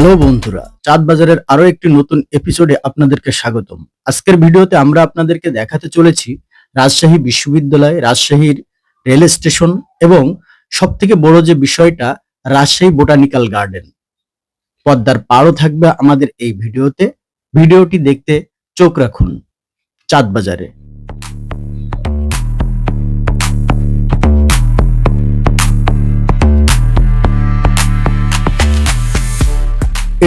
Hello বন্ধুরা, চাঁদ বাজারের আরো একটি নতুন এপিসোডে আপনাদেরকে স্বাগতম। আজকের ভিডিওতে আমরা আপনাদেরকে দেখাতে চলেছি রাজশাহী বিশ্ববিদ্যালয়, রাজশাহীর রেল স্টেশন এবং সবথেকে বড় যে বিষয়টা রাজশাহী বোটানিক্যাল গার্ডেন। পদ্মার পাড়ও থাকবে আমাদের এই ভিডিওতে। ভিডিওটি দেখতে চোখ রাখুন চাঁদ বাজারে।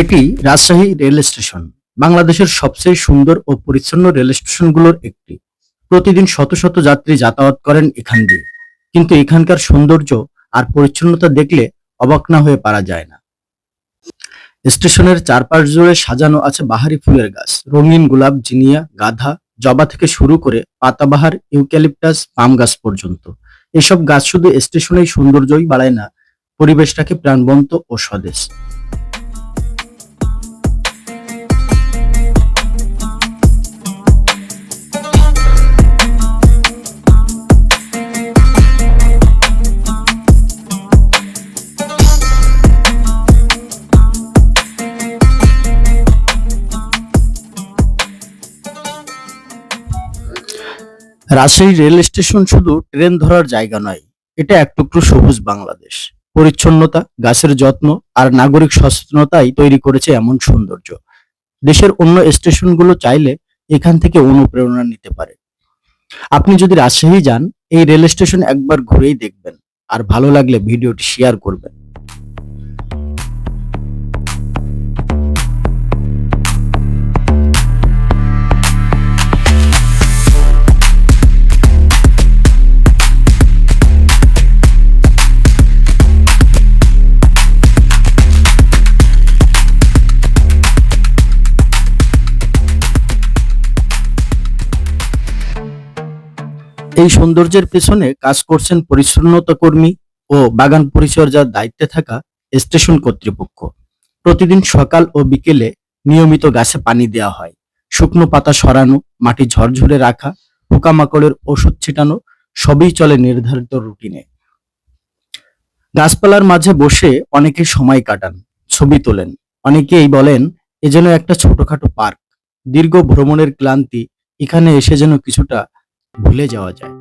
এটি রাজশাহী রেল স্টেশন, বাংলাদেশের সবচেয়ে সুন্দর ও পরিচ্ছন্ন রেল স্টেশনগুলোর একটি। প্রতিদিন শত শত যাত্রী যাতায়াত করেন এখান দিয়ে, কিন্তু এখানকার সৌন্দর্য আর পরিচ্ছন্নতা দেখলে অবাক না হয়ে পারা যায় না। স্টেশনের চারপাশ জুড়ে সাজানো আছে বাহারি ফুলের গাছ, রঙিন গোলাপ, জিনিয়া, গাঁদা, জবা থেকে শুরু করে পাতাবাহার, ইউক্যালিপটাস, পাম গাছ পর্যন্ত। এসব গাছ শুধু স্টেশনেই সৌন্দর্যই বাড়ায় না, পরিবেশটাকে প্রাণবন্ত ও সতেজ। রাজশাহী রেল স্টেশন শুধু ট্রেন ধরার জায়গা নয়, এটা এক টুকরো সবুজ বাংলাদেশ। পরিচ্ছন্নতা, গাছের যত্ন আর নাগরিক সচেতনতাই তৈরি করেছে এমন সৌন্দর্য। দেশের অন্য স্টেশনগুলো চাইলে এখান থেকে অনুপ্রেরণা নিতে পারে। আপনি যদি রাজশাহী যান, এই রেল স্টেশন একবার ঘুরেই দেখবেন, আর ভালো লাগলে ভিডিওটি শেয়ার করবেন। এই সৌন্দর্যের পেছনে কাজ করছেন পরিচ্ছন্নতা কর্মী ও বাগান পরিচর্যার দায়িত্বে থাকা স্টেশন কর্তৃপক্ষ। প্রতিদিন সকাল ও বিকেলে নিয়মিত গাছে পানি দেওয়া হয়, শুকনো পাতা সরানো, মাটি ঝরঝরে রাখা, পোকামাকড়ের ওষুধ ছিটানো, সবই চলে নির্ধারিত রুটিনে। গাছপালার মাঝে বসে অনেকে সময় কাটান, ছবি তোলেন। অনেকেই বলেন এ যেন একটা ছোটখাটো পার্ক। দীর্ঘ ভ্রমণের ক্লান্তি এখানে এসে যেন কিছুটা ভুলে যাওয়া যায়।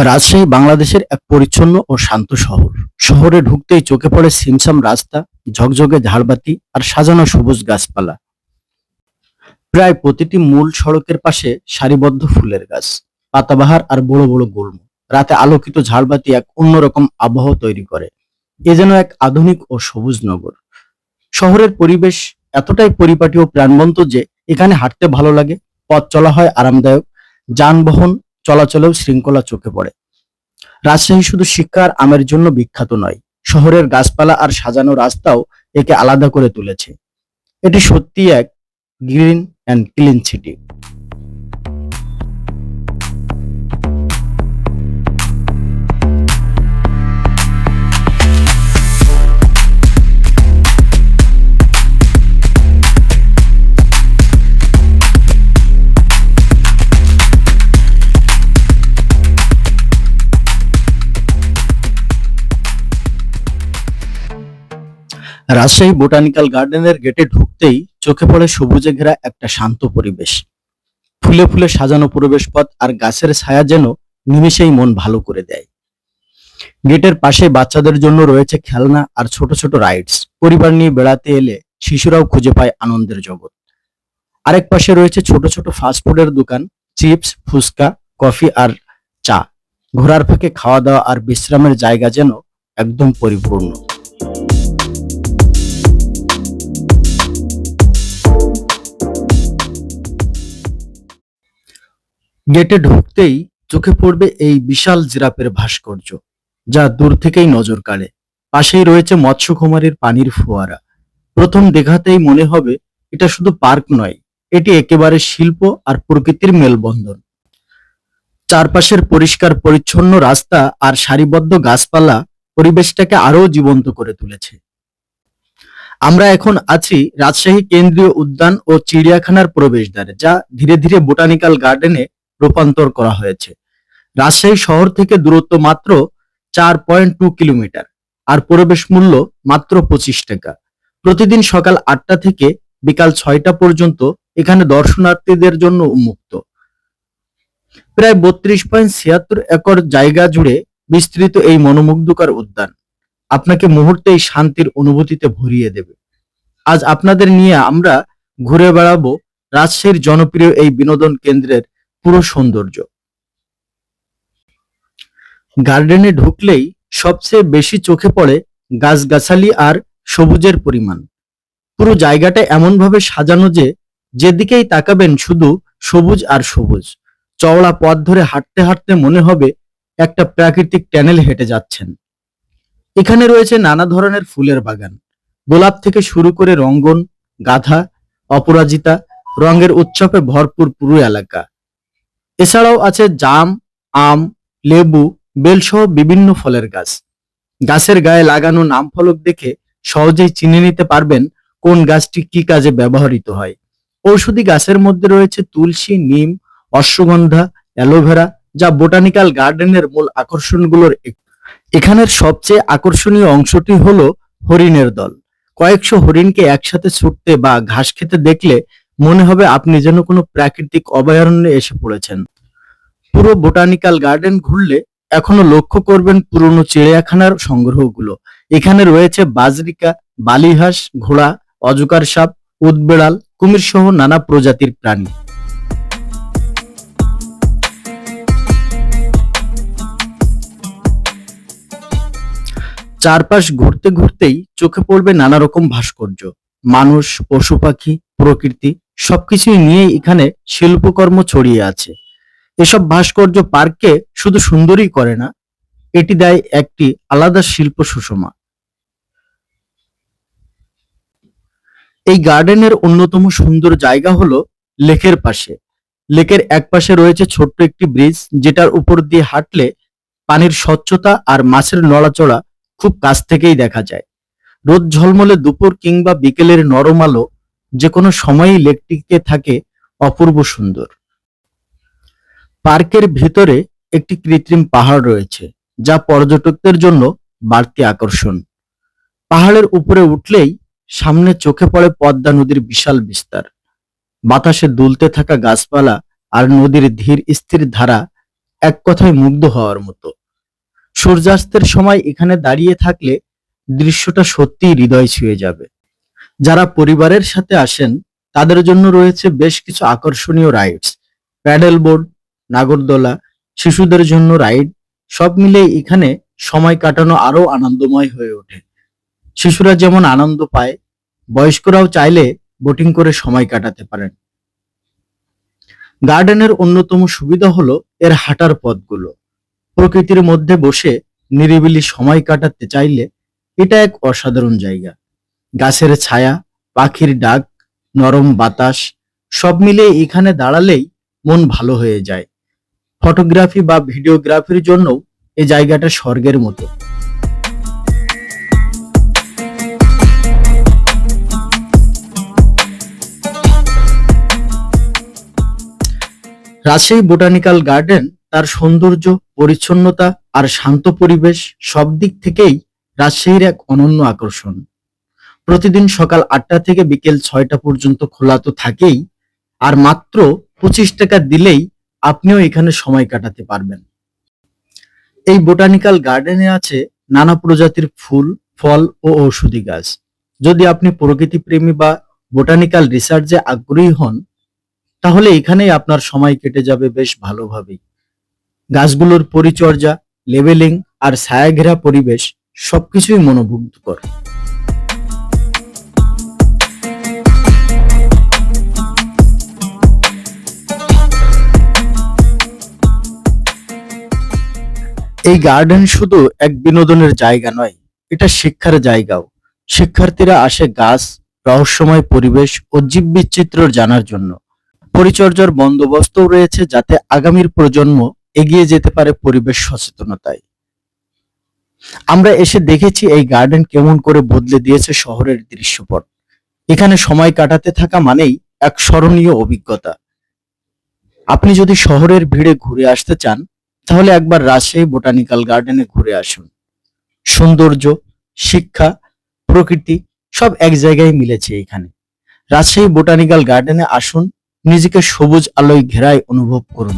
রাজশাহী বাংলাদেশের এক পরিচ্ছন্ন ও শান্ত শহর। শহরে ঢুকতেই চোখে পড়ে ছিমছাম রাস্তা, ঝকঝকে ঝাড়বাতি আর সাজানো সবুজ গাছপালা। প্রায় প্রতিটি মূল সড়কের পাশে সারিবদ্ধ ফুলের গাছ, পাতাবাহার আর বড় বড় গুল্ম। রাতে আলোকিত ঝাড়বাতি এক অন্যরকম আবহাওয়া তৈরি করে। এ যেন এক আধুনিক ও সবুজ নগর। শহরের পরিবেশ এতটাই পরিপাটি ও প্রাণবন্ত যে এখানে হাঁটতে ভালো লাগে, পথ চলা হয় আরামদায়ক, যানবাহন চলাচলেও শৃঙ্খলা চোখে পড়ে। রাজশাহী শুধু শিক্ষা আর আমের জন্য বিখ্যাত নয়, শহরের গাছপালা আর সাজানো রাস্তাও একে আলাদা করে তুলেছে। এটি সত্যিই এক green and clean city. Rajshahi botanical গার্ডেনের গেটে ঢুকতেই চোখে পড়ে সবুজে ঘেরা একটা শান্ত পরিবেশ। ফুলে ফুলে সাজানো প্রবেশপথ আর গাছের ছায়া যেন নিমেষেই মন ভালো করে দেয়। গেটের পাশে বাচ্চাদের জন্য রয়েছে খেলনা আর ছোট ছোট রাইডস। পরিবার নিয়ে বেড়াতে এলে শিশুরাও খুঁজে পায় আনন্দের জগৎ। আরেক পাশে রয়েছে ছোট ছোট ফাস্টফুডের দোকান, চিপস, ফুচকা, কফি আর চা। ঘোরার ফাঁকে খাওয়া দাওয়া আর বিশ্রামের জায়গা যেন একদম পরিপূর্ণ। গেটে ঢুকতেই চোখে পড়বে এই বিশাল জিরাফের ভাস্কর্য, যা দূর থেকেই নজর কাড়ে। পাশেই রয়েছে মৎস্যকুমারীর পানির ফোয়ারা। প্রথম দেখাতেই মনে হবে এটা শুধু পার্ক নয়, এটি একেবারে শিল্প আর প্রকৃতির মেলবন্ধন। চারপাশের পরিষ্কার পরিচ্ছন্ন রাস্তা আর সারিবদ্ধ গাছপালা পরিবেশটাকে আরো জীবন্ত করে তুলেছে। আমরা এখন আছি রাজশাহী কেন্দ্রীয় উদ্যান ও চিড়িয়াখানার প্রবেশদ্বারে, যা ধীরে ধীরে বোটানিক্যাল গার্ডেনে রূপান্তর করা হয়েছে। রাজশাহী শহর থেকে দূরত্ব মাত্র 4.2 কিলোমিটার, আর প্রবেশ মূল্য মাত্র 25 টাকা। প্রতিদিন সকাল 8টা থেকে বিকাল 6টা পর্যন্ত এখানে দর্শনার্থীদের জন্য উন্মুক্ত। প্রায় 32.76 একর জায়গা জুড়ে বিস্তৃত এই মনোমুগ্ধকর উদ্যান আপনাকে মুহূর্তেই শান্তির অনুভূতিতে ভরিয়ে দেবে। আজ আপনাদের নিয়ে আমরা ঘুরে বেড়াবো রাজশাহীর জনপ্রিয় এই বিনোদন কেন্দ্রের পুরো সৌন্দর্য। গার্ডেনে ঢুকলেই সবচেয়ে বেশি চোখে পড়ে গাছগাছালি আর সবুজের পরিমাণ। পুরো জায়গাটা এমনভাবে সাজানো যে যেদিকেই তাকাবেন শুধু সবুজ আর সবুজ। চওড়া পথ ধরে হাঁটতে হাঁটতে মনে হবে একটা প্রাকৃতিক টানেল হেঁটে যাচ্ছেন। এখানে রয়েছে নানা ধরনের ফুলের বাগান, গোলাপ থেকে শুরু করে রঙ্গন, গাঁদা, অপরাজিতা, রঙের উৎসবে ভরপুর পুরো এলাকা। এছাড়াও আছে জাম, আম, লেবু, বেলসহ বিভিন্ন ফলের গাছ। গাছের গায়ে লাগানো নাম ফলক দেখে সহজেই চিনে নিতে পারবেন কোন গাছটি কি কাজে ব্যবহৃত হয়। ঔষধি গাছের মধ্যে রয়েছে তুলসী, নিম, অশ্বগন্ধা, অ্যালোভেরা, যা বোটানিক্যাল গার্ডেনের মূল আকর্ষণগুলোর একটি। এখানের সবচেয়ে আকর্ষণীয় অংশটি হলো হরিণের দল। কয়েকশো হরিণকে একসাথে ছুটতে বা ঘাস খেতে দেখলে মনে হবে আপনি যেন কোনো প্রাকৃতিক অভয়ারণ্যে এসে পড়েছেন। পুরো বোটানিক্যাল গার্ডেন ঘুরলে এখনো লক্ষ্য করবেন পুরনো চিড়িয়াখানার সংগ্রহগুলো। এখানে রয়েছে বাজরিকা, বালিহাঁস, ঘোড়া, অজগর সাপ, উদবেড়াল, কুমির সহ নানা প্রজাতির প্রাণী। চারপাশ ঘুরতে ঘুরতেই চোখে পড়বে নানা রকম ভাস্কর্য। মানুষ, পশু পাখি, প্রকৃতি সবকিছুই নিয়ে এখানে শিল্পকর্ম ছড়িয়ে আছে। এসব ভাস্কর্য পার্ককে শুধু সুন্দরই করে না, এটি দেয় একটি আলাদা শিল্প সুষমা। এই গার্ডেনের অন্যতম সুন্দর জায়গা হলো লেকের পাশে। লেকের এক পাশে রয়েছে ছোট্ট একটি ব্রিজ, যেটার উপর দিয়ে হাঁটলে পানির স্বচ্ছতা আর মাছের নড়াচড়া খুব কাছ থেকেই দেখা যায়। রোদ ঝলমলে দুপুর কিংবা বিকেলের নরম আলো যে কোনো সময়ই লেকটিকে থাকে অপূর্ব সুন্দর। পার্কের ভিতরে একটি কৃত্রিম পাহাড় রয়েছে, যা পর্যটকদের জন্য বাড়তি আকর্ষণ। পাহাড়ের উপরে উঠলেই সামনে চোখে পড়ে পদ্মা নদীর বিশাল বিস্তার। বাতাসে দুলতে থাকা গাছপালা আর নদীর ধীর স্থির ধারা এক কথায় মুগ্ধ হওয়ার মতো। সূর্যাস্তের সময় এখানে দাঁড়িয়ে থাকলে দৃশ্যটা সত্যিই হৃদয় ছুঁয়ে যাবে। যারা পরিবারের সাথে আসেন তাদের জন্য রয়েছে বেশ কিছু আকর্ষণীয় রাইডস, প্যাডেল বোর্ড, নাগরদোলা, শিশুদের জন্য রাইড। সব মিলিয়ে এখানে সময় কাটানো আরো আনন্দময় হয়ে ওঠে। শিশুরা যেমন আনন্দ পায়, বয়স্করাও চাইলে বোটিং করে সময় কাটাতে পারেন। গার্ডেনের অন্যতম সুবিধা হলো এর হাঁটার পথগুলো। প্রকৃতির মধ্যে বসে নিরিবিলি সময় কাটাতে চাইলে এটা এক অসাধারণ জায়গা। গাছের ছায়া, পাখির ডাক, নরম বাতাস সব মিলিয়ে এখানে দাঁড়ালেই মন ভালো হয়ে যায়। ফটোগ্রাফি বা ভিডিওগ্রাফির জন্য এই জায়গাটা স্বর্গের মতো। রাজশাহী বোটানিক্যাল গার্ডেন তার সৌন্দর্য, পরিচ্ছন্নতা আর শান্ত পরিবেশ সব দিক থেকেই রাজশাহীর এক অনন্য আকর্ষণ। প্রতিদিন সকাল 8টা থেকে বিকেল 6টা পর্যন্ত খোলা তো থাকেই, আর মাত্র 25 টাকা দিলেই আপনিও এখানে সময় কাটাতে পারবেন। এই বোটানিক্যাল গার্ডেনে আছে নানা প্রজাতির ফুল, ফল ও ঔষধি গাছ। যদি আপনি প্রকৃতি প্রেমী বা বোটানিক্যাল রিসার্চে আগ্রহী হন, তাহলে এখানেই আপনার সময় কেটে যাবে বেশ ভালোভাবেই। গাছগুলোর পরিচর্যা, লেবেলিং আর ছায়াঘেরা পরিবেশ সবকিছুই মনোমুগ্ধকর। এই গার্ডেন শুধু এক বিনোদনের জায়গা নয়, এটা শিক্ষার জায়গাও। শিক্ষার্থীরা আসে গাছ, রহস্যময় পরিবেশ ও জীববৈচিত্র্য জানার জন্য। পরিচর্যার বন্দোবস্তও রয়েছে যাতে আগামীর প্রজন্ম এগিয়ে যেতে পারে পরিবেশ সচেতনতায়। আমরা এসে দেখেছি এই গার্ডেন কেমন করে বদলে দিয়েছে শহরের দৃশ্যপট। এখানে সময় কাটাতে থাকা মানেই এক স্মরণীয় অভিজ্ঞতা। আপনি যদি শহরের ভিড়ে ঘুরে আসতে চান, তাহলে একবার রাজশাহী বোটানিক্যাল গার্ডেনে ঘুরে আসুন। সৌন্দর্য, শিক্ষা, প্রকৃতি সব এক জায়গায় মিলেছে এখানে। রাজশাহী বোটানিক্যাল গার্ডেনে আসুন, নিজেকে সবুজ আলোয় ঘেরায় অনুভব করুন।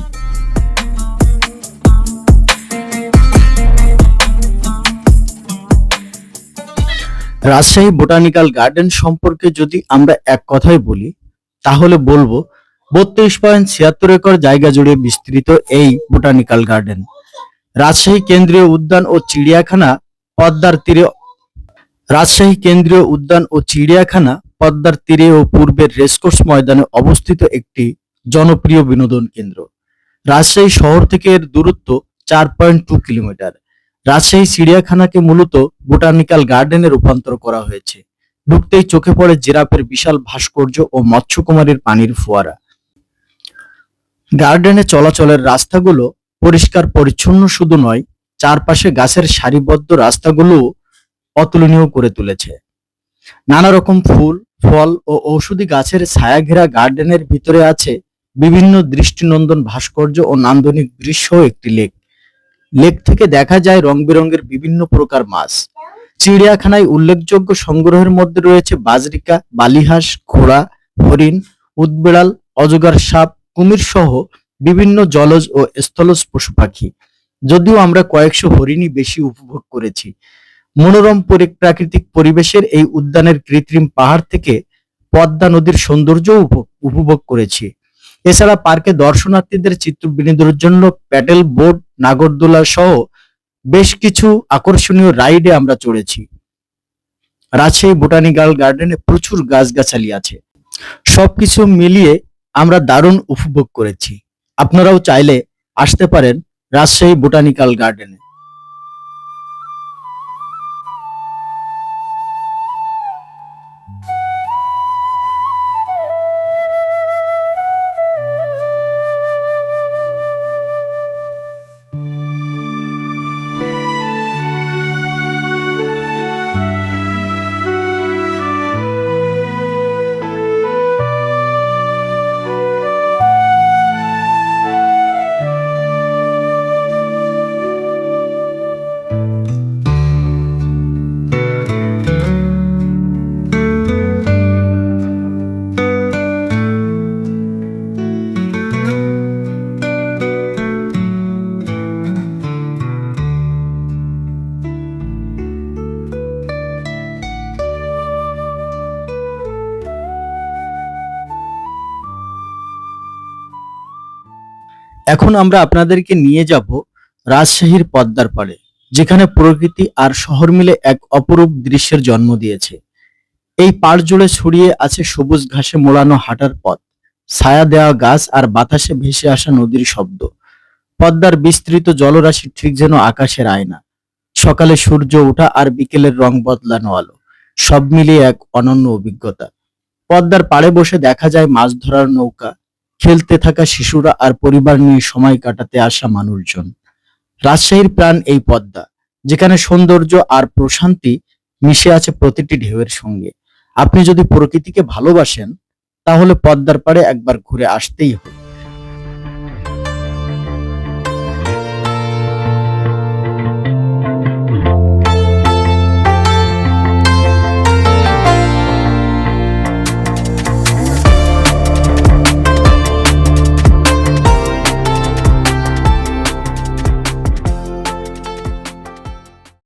রাজশাহী বোটানিক্যাল গার্ডেন সম্পর্কে যদি আমরা এক কথায় বলি, তাহলে বলবো 32.76 একর জায়গা জুড়ে বিস্তৃত এই বোটানিক্যাল গার্ডেন। রাজশাহী কেন্দ্রীয় উদ্যান ও চিড়িয়াখানা পদ্মার তীরে পদ্মার তীরে ও পূর্বের রেসকোর্স ময়দানে অবস্থিত একটি জনপ্রিয় বিনোদন কেন্দ্র। রাজশাহী শহর থেকে এর দূরত্ব 4.2 কিলোমিটার। রাজশাহী চিড়িয়াখানাকে মূলত বোটানিক্যাল গার্ডেনে রূপান্তর করা হয়েছে। ঢুকতেই চোখে পড়ে জিরাফের বিশাল ভাস্কর্য ও মৎস্যকুমারীর পানির ফোয়ারা। গার্ডেনে চলাচলের রাস্তাগুলো পরিষ্কার পরিচ্ছন্ন শুধু নয়, চারপাশে গাছের সারিবদ্ধ রাস্তাগুলো অতুলনীয় করে তুলেছে। নানা রকম ফুল, ফল ও ঔষধি গাছের ছায়া ঘেরা গার্ডেনের ভিতরে আছে বিভিন্ন দৃষ্টিনন্দন ভাস্কর্য ও নান্দনিক দৃশ্য। একটি লেক থেকে দেখা যায় রং বেরঙের বিভিন্ন প্রকার মাছ। চিড়িয়াখানায় উল্লেখযোগ্য সংগ্রহের মধ্যে রয়েছে বাজরিকা, বালিহাঁস, ঘোড়া, হরিণ, উদবেড়াল, অজগর সাপ, কুমির সহ বিভিন্ন জলজ ও স্থলজ পশু পাখি। যদিও আমরা কয়েকশো হরিণই বেশি উপভোগ করেছি। মনোরম প্রাকৃতিক পরিবেশের এই উদ্যানের কৃত্রিম পাহাড় থেকে পদ্মা নদীর সৌন্দর্য উপভোগ করেছি। এছাড়া পার্কে দর্শনার্থীদের চিত্র বিনোদনের জন্য প্যাডেল বোট, নাগরদোলা সহ বেশ কিছু আকর্ষণীয় রাইডে আমরা চড়েছি। রাজশাহী বোটানিক্যাল গার্ডেনে প্রচুর গাছগাছালি আছে। সবকিছু মিলিয়ে আমরা দারুণ উপভোগ করেছি। আপনারাও চাইলে আসতে পারেন রাজশাহী বোটানিক্যাল গার্ডেনে। এখন আমরা আপনাদেরকে নিয়ে যাব রাজশাহীর পদ্মার পাড়ে, যেখানে প্রকৃতি আর শহর মিলে এক অপরূপ দৃশ্যের জন্ম দিয়েছে। এই পাড় জুড়ে ছড়িয়ে আছে সবুজ ঘাসে মোড়ানো হাঁটার পথ, ছায়া দেওয়া গাছ আর বাতাসে ভেসে আসা নদীর শব্দ। পদ্মার বিস্তৃত জলরাশি ঠিক যেন আকাশের আয়না। সকালে সূর্য ওঠা আর বিকেলের রং বদলানো আলো, সব মিলিয়ে এক অনন্য অভিজ্ঞতা। পদ্মার পাড়ে বসে দেখা যায় মাছ ধরার নৌকা, খেলতে থাকা শিশুরা আর পরিবার নিয়ে সময় কাটাতে আসা মানুষজন। রাজশাহীর প্রাণ এই পদ্মা, যেখানে সৌন্দর্য আর প্রশান্তি মিশে আছে প্রতিটি ঢেউয়ের সঙ্গে। আপনি যদি প্রকৃতিকে ভালোবাসেন, তাহলে পদ্মার পাড়ে একবার ঘুরে আসতেই হবে।